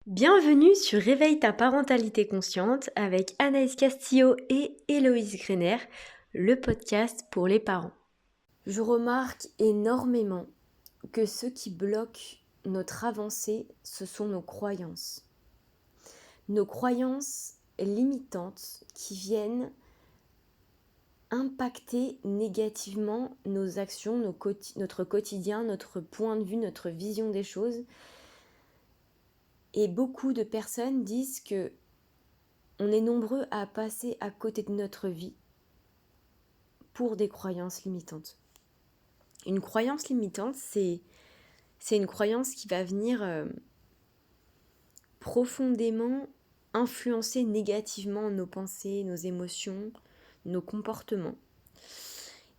Bienvenue sur Réveille ta parentalité consciente avec Anaïs Castillo et Héloïse Grener, le podcast pour les parents. Je remarque énormément que ce qui bloque notre avancée, ce sont nos croyances. Nos croyances limitantes qui viennent impacter négativement nos actions, notre quotidien, notre point de vue, notre vision des choses. Et beaucoup de personnes disent que on est nombreux à passer à côté de notre vie pour des croyances limitantes. Une croyance limitante, c'est une croyance qui va venir profondément influencer négativement nos pensées, nos émotions, nos comportements.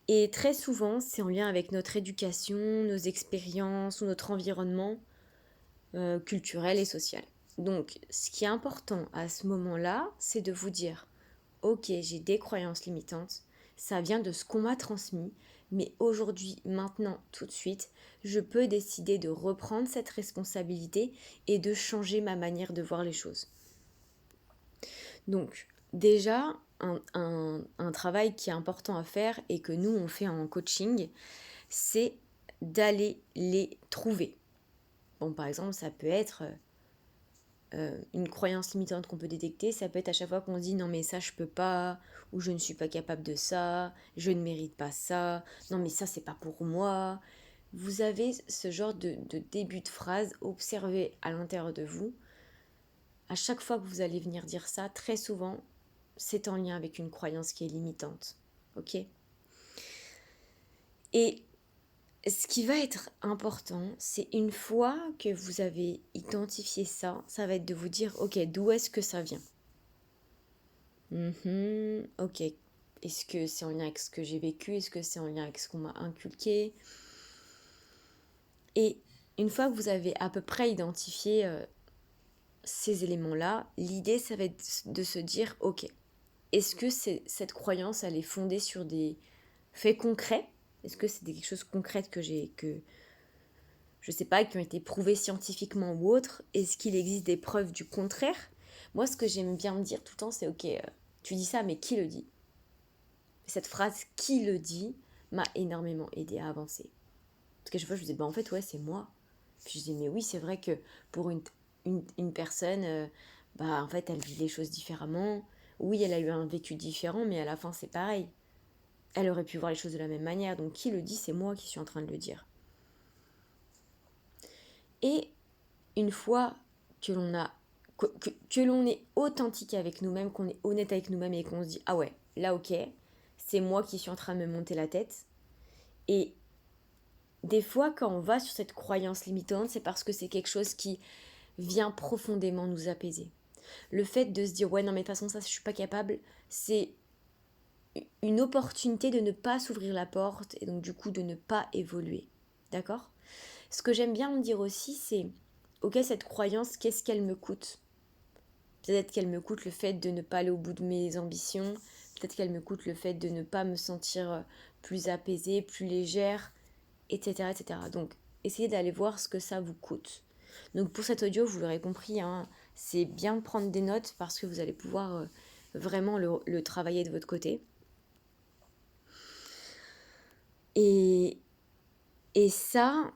Et très souvent, c'est en lien avec notre éducation, nos expériences ou notre environnement culturel et social. Donc, ce qui est important à ce moment-là, c'est de vous dire « Ok, j'ai des croyances limitantes, ça vient de ce qu'on m'a transmis, mais aujourd'hui, maintenant, tout de suite, je peux décider de reprendre cette responsabilité et de changer ma manière de voir les choses. » Donc, déjà, un travail qui est important à faire et que nous, on fait en coaching, c'est d'aller les trouver. Bon, par exemple, ça peut être une croyance limitante qu'on peut détecter, ça peut être à chaque fois qu'on se dit non mais ça je peux pas, ou je ne suis pas capable de ça, je ne mérite pas ça, non mais ça c'est pas pour moi. Vous avez ce genre de début de phrase, observez à l'intérieur de vous. À chaque fois que vous allez venir dire ça, très souvent, c'est en lien avec une croyance qui est limitante. Ok ? Et ce qui va être important, c'est une fois que vous avez identifié ça, ça va être de vous dire, ok, d'où est-ce que ça vient ? Ok. Est-ce que c'est en lien avec ce que j'ai vécu ? Est-ce que c'est en lien avec ce qu'on m'a inculqué ? Et une fois que vous avez à peu près identifié ces éléments-là, l'idée, ça va être de se dire, ok, est-ce que cette croyance, elle est fondée sur des faits concrets ? Est-ce que c'est quelque chose de concret je sais pas, qui ont été prouvés scientifiquement ou autre ? Est-ce qu'il existe des preuves du contraire ? Moi, ce que j'aime bien me dire tout le temps, c'est ok, tu dis ça, mais qui le dit ? Cette phrase « qui le dit » m'a énormément aidé à avancer. Parce que chaque fois, je me disais, en fait, ouais, c'est moi. Puis je disais, mais oui, c'est vrai que pour une personne, en fait, elle vit les choses différemment. Oui, elle a eu un vécu différent, mais à la fin, c'est pareil. Elle aurait pu voir les choses de la même manière. Donc, qui le dit, c'est moi qui suis en train de le dire. Et une fois que l'on est authentique avec nous-mêmes, qu'on est honnête avec nous-mêmes et qu'on se dit, ah ouais, là, ok, c'est moi qui suis en train de me monter la tête. Et des fois, quand on va sur cette croyance limitante, c'est parce que c'est quelque chose qui vient profondément nous apaiser. Le fait de se dire, ouais, non, mais de toute façon, ça, je suis pas capable, c'est une opportunité de ne pas s'ouvrir la porte et donc, du coup, de ne pas évoluer. D'accord ? Ce que j'aime bien me dire aussi, c'est, ok, cette croyance, qu'est-ce qu'elle me coûte ? Peut-être qu'elle me coûte le fait de ne pas aller au bout de mes ambitions, peut-être qu'elle me coûte le fait de ne pas me sentir plus apaisée, plus légère, etc., etc. Donc, essayez d'aller voir ce que ça vous coûte. Donc, pour cet audio, vous l'aurez compris, hein, c'est bien de prendre des notes parce que vous allez pouvoir vraiment le travailler de votre côté. Et ça,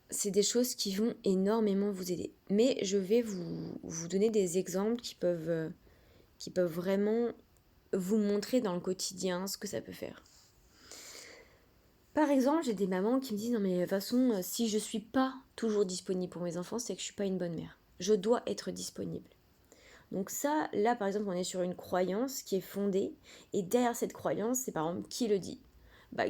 c'est des choses qui vont énormément vous aider. Mais je vais vous donner des exemples qui peuvent vraiment vous montrer dans le quotidien ce que ça peut faire. Par exemple, j'ai des mamans qui me disent « Non mais de toute façon, si je ne suis pas toujours disponible pour mes enfants, c'est que je ne suis pas une bonne mère. Je dois être disponible. » Donc ça, là par exemple, on est sur une croyance qui est fondée. Et derrière cette croyance, c'est par exemple qui le dit ?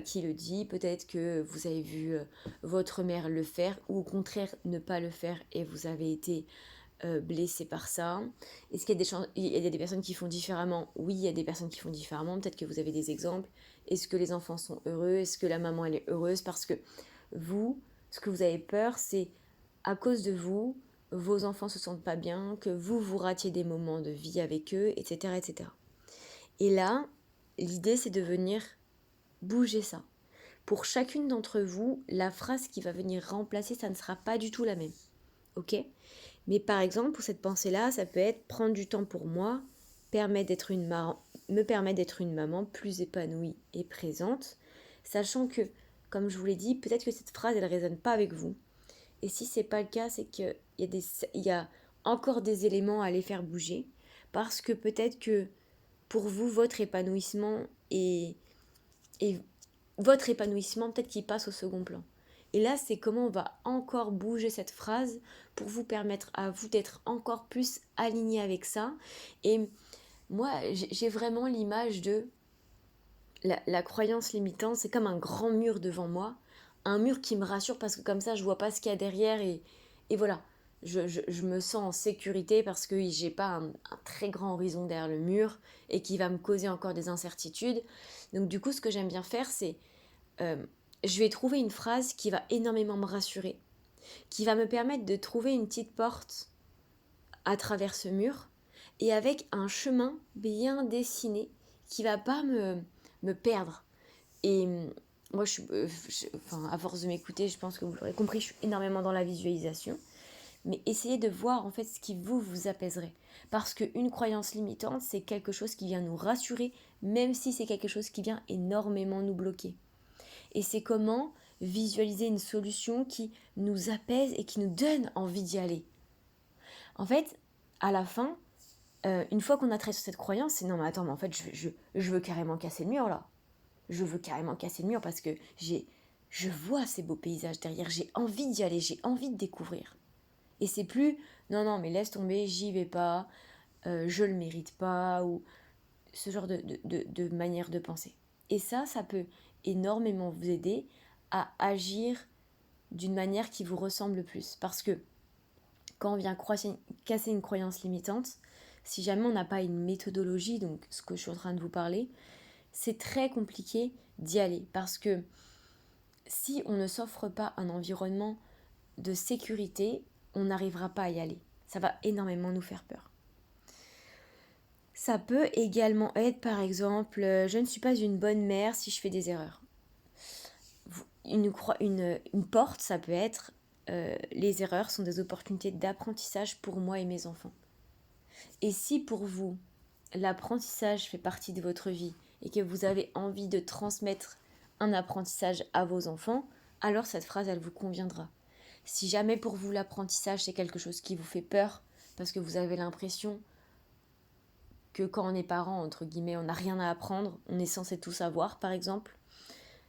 Qui le dit ? Peut-être que vous avez vu votre mère le faire ou au contraire ne pas le faire et vous avez été blessé par ça. Est-ce qu'il y a des personnes qui font différemment ? Oui, il y a des personnes qui font différemment. Peut-être que vous avez des exemples. Est-ce que les enfants sont heureux ? Est-ce que la maman, elle est heureuse ? Parce que vous, ce que vous avez peur, c'est à cause de vous, vos enfants se sentent pas bien, que vous ratiez des moments de vie avec eux, etc., etc. Et là, l'idée, c'est de venir bouger ça. Pour chacune d'entre vous, la phrase qui va venir remplacer, ça ne sera pas du tout la même. Ok ? Mais par exemple, pour cette pensée-là, ça peut être prendre du temps pour moi, me permet d'être une maman plus épanouie et présente, sachant que, comme je vous l'ai dit, peut-être que cette phrase, elle ne résonne pas avec vous. Et si c'est pas le cas, c'est qu'il y a encore des éléments à les faire bouger, parce que peut-être que pour vous, et votre épanouissement, peut-être qu'il passe au second plan. Et là, c'est comment on va encore bouger cette phrase pour vous permettre à vous d'être encore plus aligné avec ça. Et moi, j'ai vraiment l'image de la croyance limitante, c'est comme un grand mur devant moi, un mur qui me rassure parce que comme ça, je vois pas ce qu'il y a derrière et voilà. Je me sens en sécurité parce que j'ai pas un très grand horizon derrière le mur et qui va me causer encore des incertitudes. Donc du coup, ce que j'aime bien faire, c'est euh, je vais trouver une phrase qui va énormément me rassurer, qui va me permettre de trouver une petite porte à travers ce mur et avec un chemin bien dessiné qui va pas me perdre. Et moi, enfin, à force de m'écouter, je pense que vous l'aurez compris, je suis énormément dans la visualisation. Mais essayez de voir en fait ce qui vous apaiserait. Parce qu'une croyance limitante, c'est quelque chose qui vient nous rassurer, même si c'est quelque chose qui vient énormément nous bloquer. Et c'est comment visualiser une solution qui nous apaise et qui nous donne envie d'y aller. En fait, à la fin, une fois qu'on a traité cette croyance, c'est non mais attends, mais en fait je veux carrément casser le mur là. Je veux carrément casser le mur parce que je vois ces beaux paysages derrière, j'ai envie d'y aller, j'ai envie de découvrir. Et c'est plus non non mais laisse tomber, j'y vais pas, je le mérite pas ou ce genre de manière de penser. Et ça peut énormément vous aider à agir d'une manière qui vous ressemble le plus. Parce que quand on vient casser une croyance limitante, si jamais on n'a pas une méthodologie, donc ce que je suis en train de vous parler, c'est très compliqué d'y aller. Parce que si on ne s'offre pas un environnement de sécurité, on n'arrivera pas à y aller. Ça va énormément nous faire peur. Ça peut également être, par exemple, je ne suis pas une bonne mère si je fais des erreurs. Une porte, ça peut être, les erreurs sont des opportunités d'apprentissage pour moi et mes enfants. Et si pour vous, l'apprentissage fait partie de votre vie et que vous avez envie de transmettre un apprentissage à vos enfants, alors cette phrase, elle vous conviendra. Si jamais pour vous, l'apprentissage, c'est quelque chose qui vous fait peur, parce que vous avez l'impression que quand on est parent, entre guillemets, on n'a rien à apprendre, on est censé tout savoir, par exemple,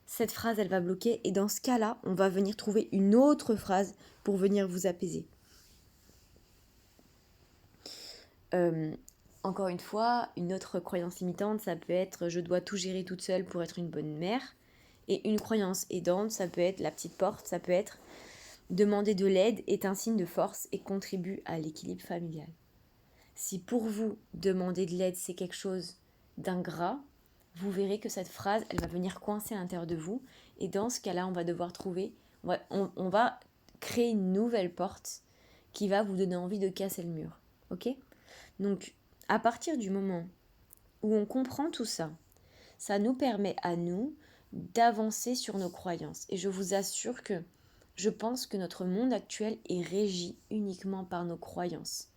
cette phrase, elle va bloquer. Et dans ce cas-là, on va venir trouver une autre phrase pour venir vous apaiser. Encore une fois, une autre croyance limitante, ça peut être je dois tout gérer toute seule pour être une bonne mère. Et une croyance aidante, ça peut être la petite porte, ça peut être demander de l'aide est un signe de force et contribue à l'équilibre familial. Si pour vous, demander de l'aide, c'est quelque chose d'ingrat, vous verrez que cette phrase, elle va venir coincer à l'intérieur de vous. Et dans ce cas-là, on va devoir trouver, on va créer une nouvelle porte qui va vous donner envie de casser le mur. Ok ? Donc, à partir du moment où on comprend tout ça, ça nous permet à nous d'avancer sur nos croyances. Et je vous assure que je pense que notre monde actuel est régi uniquement par nos croyances.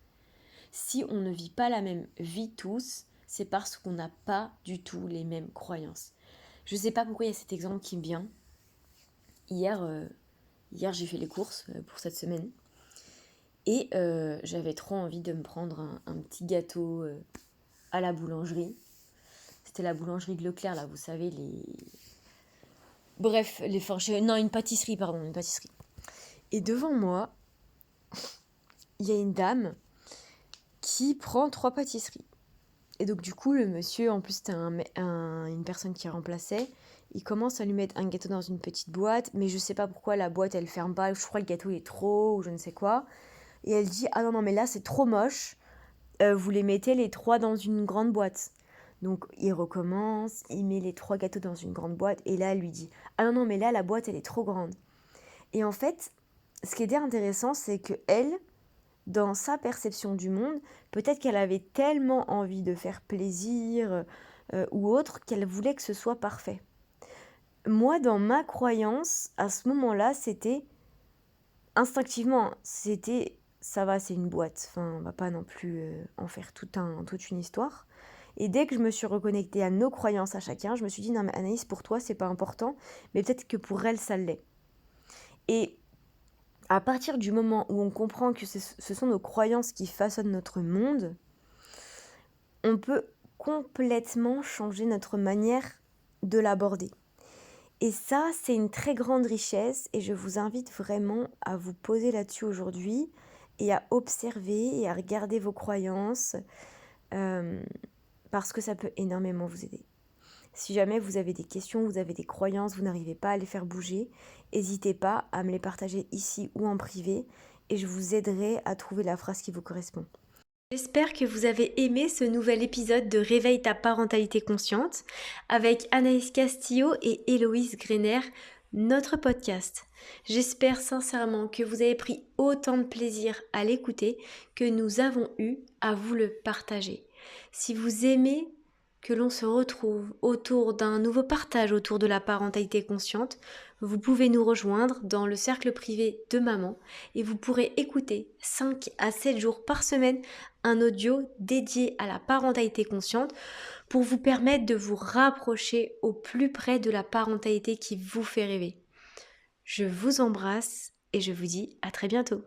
Si on ne vit pas la même vie tous, c'est parce qu'on n'a pas du tout les mêmes croyances. Je ne sais pas pourquoi il y a cet exemple qui me vient. Hier j'ai fait les courses pour cette semaine. Et j'avais trop envie de me prendre un petit gâteau à la boulangerie. C'était la boulangerie de Leclerc, là, vous savez, les... Bref, non, une pâtisserie, pardon, une pâtisserie. Et devant moi, il y a une dame qui prend 3 pâtisseries. Et donc du coup, le monsieur, en plus c'était une personne qui remplaçait, il commence à lui mettre un gâteau dans une petite boîte, mais je sais pas pourquoi la boîte elle ferme pas, je crois que le gâteau est trop ou je ne sais quoi. Et elle dit ah non non mais là c'est trop moche, vous les mettez les 3 dans une grande boîte. Donc il recommence, il met les 3 gâteaux dans une grande boîte et là elle lui dit ah non non mais là la boîte elle est trop grande. Et en fait, ce qui était intéressant c'est que elle, dans sa perception du monde, peut-être qu'elle avait tellement envie de faire plaisir ou autre qu'elle voulait que ce soit parfait. Moi, dans ma croyance, à ce moment-là, c'était instinctivement, c'était ça va, c'est une boîte. Enfin, on va pas non plus en faire toute une histoire. Et dès que je me suis reconnectée à nos croyances à chacun, je me suis dit, non mais Anaïs, pour toi, c'est pas important, mais peut-être que pour elle, ça l'est. Et à partir du moment où on comprend que ce sont nos croyances qui façonnent notre monde, on peut complètement changer notre manière de l'aborder. Et ça, c'est une très grande richesse et je vous invite vraiment à vous poser là-dessus aujourd'hui et à observer et à regarder vos croyances parce que ça peut énormément vous aider. Si jamais vous avez des questions, vous avez des croyances, vous n'arrivez pas à les faire bouger, n'hésitez pas à me les partager ici ou en privé et je vous aiderai à trouver la phrase qui vous correspond. J'espère que vous avez aimé ce nouvel épisode de Réveille ta parentalité consciente avec Anaïs Castillo et Héloïse Grener, notre podcast. J'espère sincèrement que vous avez pris autant de plaisir à l'écouter que nous avons eu à vous le partager. Si vous aimez que l'on se retrouve autour d'un nouveau partage autour de la parentalité consciente, vous pouvez nous rejoindre dans le cercle privé de maman et vous pourrez écouter 5 à 7 jours par semaine un audio dédié à la parentalité consciente pour vous permettre de vous rapprocher au plus près de la parentalité qui vous fait rêver. Je vous embrasse et je vous dis à très bientôt.